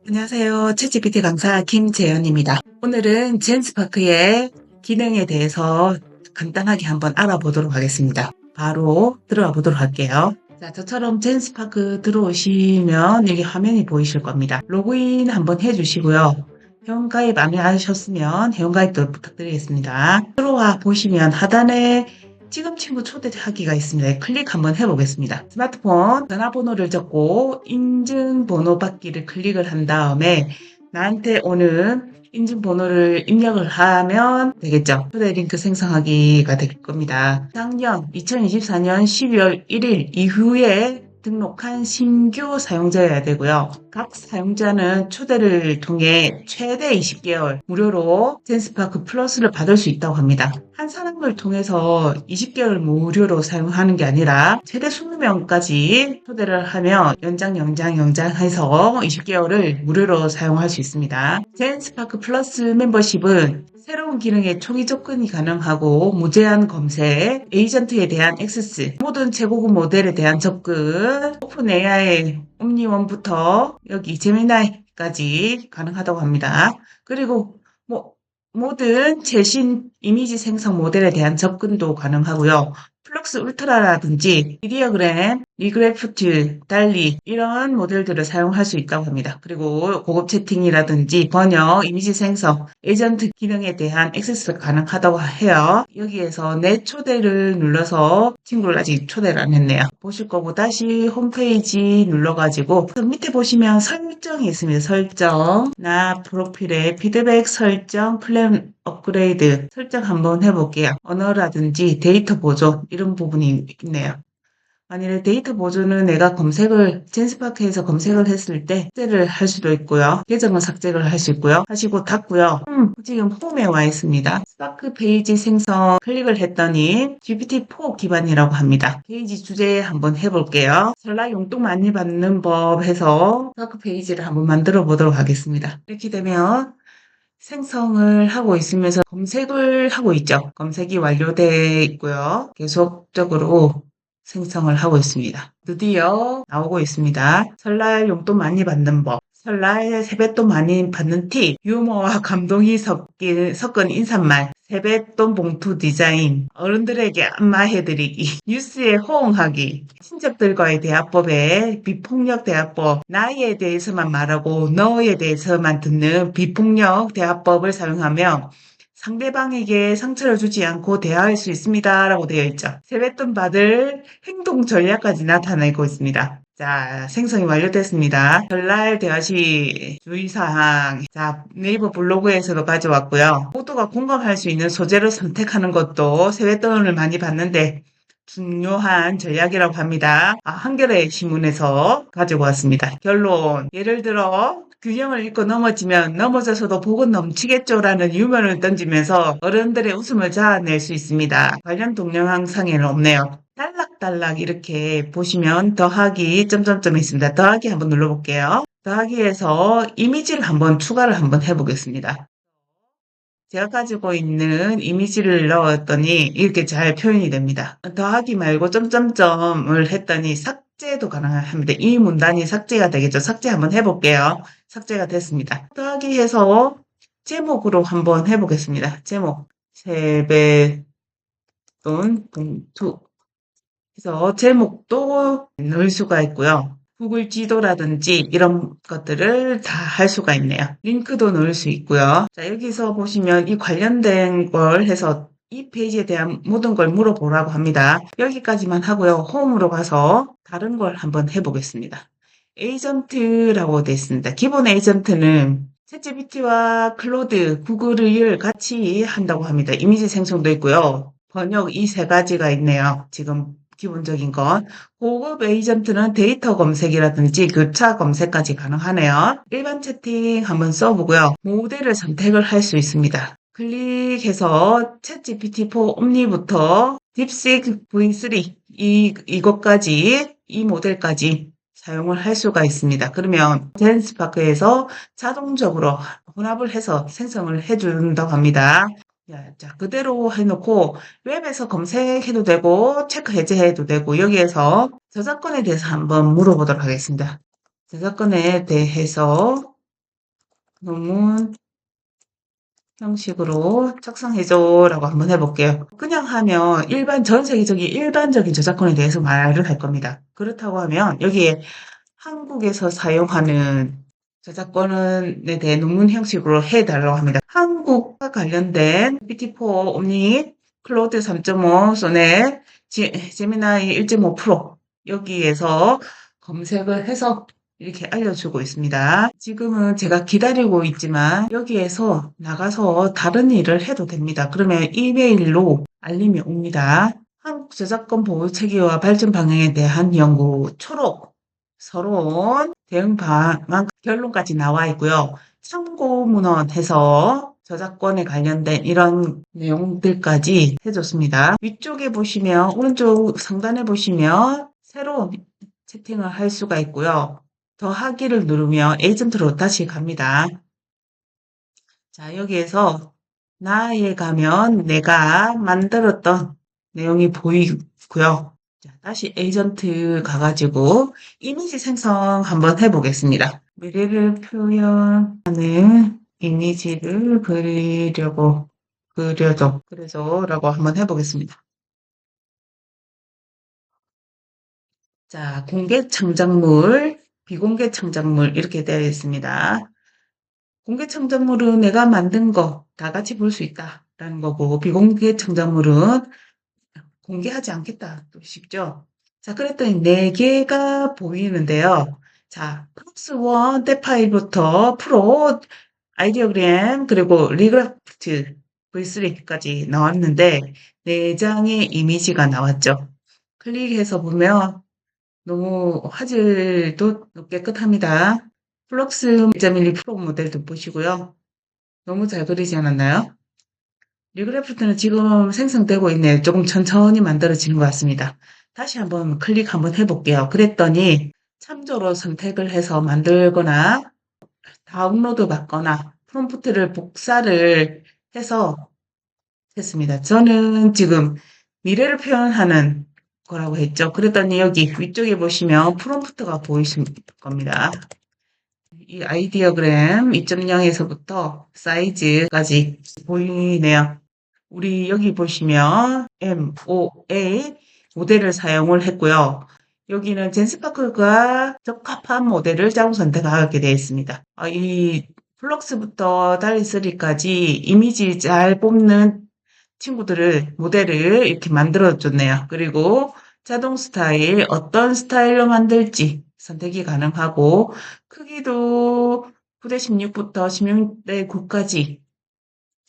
안녕하세요. 챗GPT 강사 김재현입니다. 오늘은 젠스파크의 기능에 대해서 간단하게 한번 알아보도록 하겠습니다. 바로 들어가 보도록 할게요. 자, 저처럼 젠스파크 들어오시면 여기 화면이 보이실 겁니다. 로그인 한번 해주시고요. 회원가입 안 하셨으면 회원가입도 부탁드리겠습니다. 들어와 보시면 하단에 지금 친구 초대하기가 있습니다. 클릭 한번 해보겠습니다. 스마트폰 전화번호를 적고 인증번호 받기를 클릭을 한 다음에 나한테 오는 인증번호를 입력을 하면 되겠죠. 초대 링크 생성하기가 될 겁니다. 작년 2024년 12월 1일 이후에 등록한 신규 사용자여야 되고요. 각 사용자는 초대를 통해 최대 20개월 무료로 젠스파크 플러스를 받을 수 있다고 합니다. 한 사람을 통해서 20개월 무료로 사용하는 게 아니라 최대 20명까지 초대를 하면 연장해서 20개월을 무료로 사용할 수 있습니다. 젠스파크 플러스 멤버십은 새로운 기능에 초기 접근이 가능하고 무제한 검색, 에이전트에 대한 액세스, 모든 최고급 모델에 대한 접근, 오픈 AI 옴니원부터 여기 제미나이까지 가능하다고 합니다. 그리고 모든 최신 이미지 생성 모델에 대한 접근도 가능하고요. 플럭스 울트라라든지 미디어그램, 리그래프트, 달리 이런 모델들을 사용할 수 있다고 합니다. 그리고 고급 채팅이라든지 번역, 이미지 생성, 에이전트 기능에 대한 액세스가 가능하다고 해요. 여기에서 내 초대를 눌러서 친구를 아직 초대를 안 했네요. 보실 거고 다시 홈페이지 눌러가지고 밑에 보시면 설정이 있습니다. 설정, 나 프로필에 피드백 설정, 플랜 업그레이드 설정 한번 해볼게요. 언어라든지 데이터 보존 이런 부분이 있네요. 만일에 데이터 보존은 내가 젠스파크에서 검색을 했을 때 삭제를 할 수도 있고요. 계정은 삭제를 할 수 있고요. 하시고 닫고요. 지금 홈에 와 있습니다. 스파크 페이지 생성 클릭을 했더니 GPT-4 기반이라고 합니다. 페이지 주제 한번 해볼게요. 전라 용돈 많이 받는 법 해서 스파크 페이지를 한번 만들어 보도록 하겠습니다. 이렇게 되면 생성을 하고 있으면서 검색을 하고 있죠. 검색이 완료되어 있고요. 계속적으로 생성을 하고 있습니다. 드디어 나오고 있습니다. 설날 용돈 많이 받는 법, 설날 세뱃돈 많이 받는 팁, 유머와 감동이 섞은 인사말, 세뱃돈 봉투 디자인, 어른들에게 안마해드리기, 뉴스에 호응하기, 친척들과의 대화법에 비폭력 대화법, 나에 대해서만 말하고 너에 대해서만 듣는 비폭력 대화법을 사용하며 상대방에게 상처를 주지 않고 대화할 수 있습니다. 라고 되어 있죠. 세뱃돈 받을 행동 전략까지 나타내고 있습니다. 자, 생성이 완료됐습니다. 전날 대화시 주의사항. 자, 네이버 블로그에서도 가져왔고요. 모두가 공감할 수 있는 소재를 선택하는 것도 세뱃돈을 많이 받는데 중요한 전략이라고 합니다. 한겨레 신문에서 가지고 왔습니다. 결론. 예를 들어 균형을 잃고 넘어지면 넘어져서도 복은 넘치겠죠라는 유머를 던지면서 어른들의 웃음을 자아낼 수 있습니다. 관련 동영상에는 없네요. 딸락딸락 이렇게 보시면 더하기 점점점 있습니다. 더하기 한번 눌러볼게요. 더하기에서 이미지를 한번 추가를 한번 해보겠습니다. 제가 가지고 있는 이미지를 넣었더니 이렇게 잘 표현이 됩니다. 더하기 말고 점점점을 했더니 삭제도 가능합니다. 이 문단이 삭제가 되겠죠. 삭제 한번 해볼게요. 삭제가 됐습니다. 더하기 해서 제목으로 한번 해보겠습니다. 제목 세뱃돈 봉투 그래서 제목도 넣을 수가 있고요. 구글 지도라든지 이런 것들을 다 할 수가 있네요. 링크도 넣을 수 있고요. 자, 여기서 보시면 이 관련된 걸 해서 이 페이지에 대한 모든 걸 물어보라고 합니다. 여기까지만 하고요. 홈으로 가서 다른 걸 한번 해보겠습니다. 에이전트라고 되어 있습니다. 기본 에이전트는 챗GPT와 클로드, 구글을 같이 한다고 합니다. 이미지 생성도 있고요. 번역 이 세 가지가 있네요. 지금 기본적인 건. 고급 에이전트는 데이터 검색이라든지 교차 검색까지 가능하네요. 일반 채팅 한번 써보고요. 모델을 선택을 할 수 있습니다. 클릭해서 챗GPT4 옴니부터 딥식 V3 이것까지 이 모델까지 사용을 할 수가 있습니다. 그러면 젠스파크에서 자동적으로 혼합을 해서 생성을 해준다고 합니다. 자, 그대로 해놓고 웹에서 검색해도 되고 체크 해제해도 되고 여기에서 저작권에 대해서 한번 물어보도록 하겠습니다. 저작권에 대해서 논문 형식으로 작성해줘라고 한번 해볼게요. 그냥 하면 전 세계적인 일반적인 저작권에 대해서 말을 할 겁니다. 그렇다고 하면 여기에 한국에서 사용하는 저작권에 대해 논문 형식으로 해달라고 합니다. 한국과 관련된 GPT-4 옴니, 클로드 3.5, 소넷, 제미나이 1.5 프로 여기에서 검색을 해서 이렇게 알려주고 있습니다. 지금은 제가 기다리고 있지만 여기에서 나가서 다른 일을 해도 됩니다. 그러면 이메일로 알림이 옵니다. 한국 저작권 보호 체계와 발전 방향에 대한 연구 초록 서론 대응 방안 결론까지 나와 있고요. 참고 문헌해서 저작권에 관련된 이런 내용들까지 해줬습니다. 위쪽에 보시면 오른쪽 상단에 보시면 새로운 채팅을 할 수가 있고요. 더하기를 누르면 에이전트로 다시 갑니다. 자, 여기에서 나에 가면 내가 만들었던 내용이 보이고요. 자, 다시 에이전트 가가지고 이미지 생성 한번 해보겠습니다. 미래를 표현하는 이미지를 그려줘라고 한번 해보겠습니다. 자, 공개 창작물, 비공개 창작물 이렇게 되어 있습니다. 공개 창작물은 내가 만든 거 다 같이 볼 수 있다라는 거고 비공개 창작물은 공개하지 않겠다. 또 쉽죠? 자, 그랬더니 4개가 보이는데요. 자, 플러스 원, 때 파일부터 프로, 아이디어그램, 그리고 리그래프트 V3까지 나왔는데 4장의 이미지가 나왔죠. 클릭해서 보면 너무 화질도 깨끗합니다. 플럭스 1.12 프로 모델도 보시고요. 너무 잘 그리지 않았나요? 리그래프트는 지금 생성되고 있네요. 조금 천천히 만들어지는 것 같습니다. 다시 한번 클릭 한번 해볼게요. 그랬더니 참조로 선택을 해서 만들거나 다운로드 받거나 프롬프트를 복사를 해서 했습니다. 저는 지금 미래를 표현하는 거라고 했죠. 그랬더니 여기 위쪽에 보시면 프롬프트가 보이실 겁니다. 이 아이디어그램 2.0에서부터 사이즈까지 보이네요. 우리 여기 보시면 MOA 모델을 사용을 했고요. 여기는 젠스파크가 적합한 모델을 자동 선택하게 되어 있습니다. 이 플럭스부터 달리3까지 이미지 잘 뽑는 모델을 이렇게 만들어줬네요. 그리고 자동 스타일, 어떤 스타일로 만들지 선택이 가능하고, 크기도 9:16부터 16:9까지,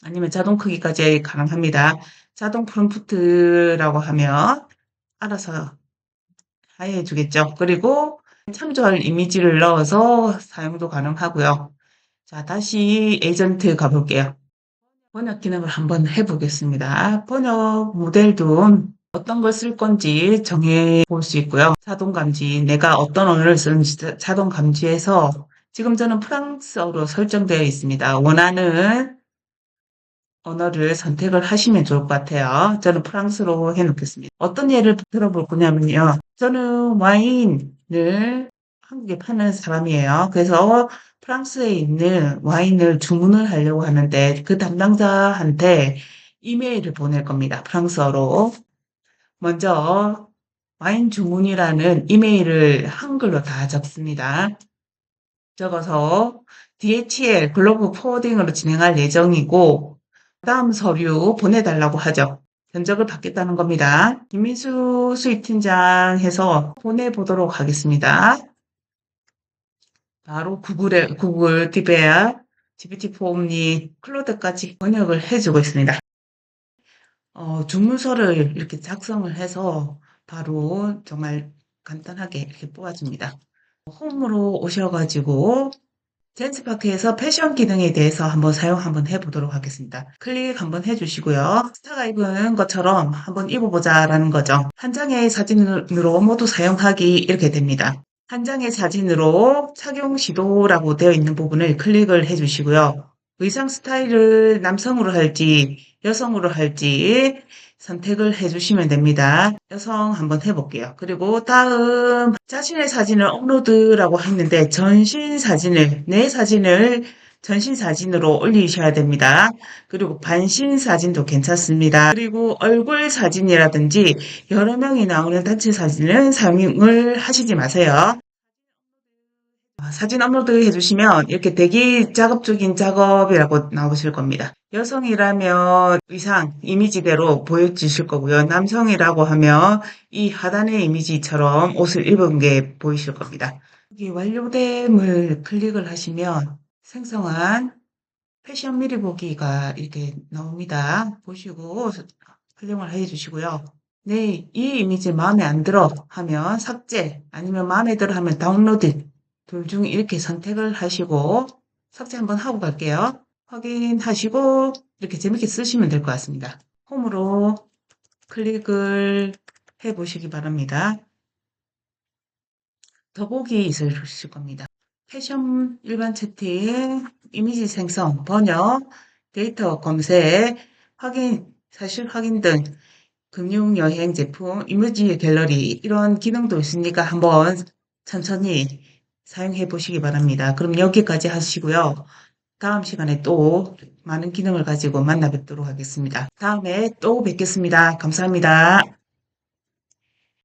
아니면 자동 크기까지 가능합니다. 자동 프롬프트라고 하면 알아서 해주겠죠. 그리고 참조할 이미지를 넣어서 사용도 가능하고요. 자, 다시 에이전트 가볼게요. 번역 기능을 한번 해보겠습니다. 번역 모델도 어떤 걸 쓸 건지 정해 볼 수 있고요. 자동 감지, 내가 어떤 언어를 쓰는지 자동 감지해서 지금 저는 프랑스어로 설정되어 있습니다. 원하는 언어를 선택을 하시면 좋을 것 같아요. 저는 프랑스로 해놓겠습니다. 어떤 예를 들어볼 거냐면요. 저는 와인을 한국에 파는 사람이에요. 그래서 프랑스에 있는 와인을 주문을 하려고 하는데 그 담당자한테 이메일을 보낼 겁니다. 프랑스어로. 먼저 와인 주문이라는 이메일을 한글로 다 적습니다. 적어서 DHL 글로벌 포워딩으로 진행할 예정이고 다음 서류 보내달라고 하죠. 견적을 받겠다는 겁니다. 김민수 수입팀장 해서 보내보도록 하겠습니다. 바로 구글 디베아, GPT-4 옴니, 클로드까지 번역을 해주고 있습니다. 주문서를 이렇게 작성을 해서 바로 정말 간단하게 이렇게 뽑아줍니다. 홈으로 오셔가지고 젠스파크에서 패션 기능에 대해서 한번 해보도록 하겠습니다. 클릭 한번 해주시고요. 스타가 입은 것처럼 한번 입어보자라는 거죠. 한 장의 사진으로 모두 사용하기 이렇게 됩니다. 한 장의 사진으로 착용 시도라고 되어 있는 부분을 클릭을 해주시고요. 의상 스타일을 남성으로 할지 여성으로 할지 선택을 해주시면 됩니다. 여성 한번 해볼게요. 그리고 다음 자신의 사진을 업로드라고 했는데 전신 사진을 내 사진을 전신 사진으로 올리셔야 됩니다. 그리고 반신 사진도 괜찮습니다. 그리고 얼굴 사진이라든지 여러 명이 나오는 단체 사진은 사용을 하시지 마세요. 사진 업로드 해주시면 이렇게 대기 작업적인 작업이라고 나오실 겁니다. 여성이라면 의상, 이미지대로 보여주실 거고요. 남성이라고 하면 이 하단의 이미지처럼 옷을 입은 게 보이실 겁니다. 여기 완료됨을 클릭을 하시면 생성한 패션 미리 보기가 이렇게 나옵니다. 보시고 활용을 해 주시고요. 네, 이 이미지 마음에 안 들어 하면 삭제, 아니면 마음에 들어 하면 다운로드 둘 중 이렇게 선택을 하시고 삭제 한번 하고 갈게요. 확인하시고 이렇게 재밌게 쓰시면 될 것 같습니다. 홈으로 클릭을 해 보시기 바랍니다. 더보기 있으실 겁니다. 패션 일반 채팅, 이미지 생성, 번역, 데이터 검색, 확인, 사실 확인 등 금융, 여행, 제품, 이미지 갤러리 이런 기능도 있으니까 한번 천천히 사용해 보시기 바랍니다. 그럼 여기까지 하시고요. 다음 시간에 또 많은 기능을 가지고 만나 뵙도록 하겠습니다. 다음에 또 뵙겠습니다. 감사합니다.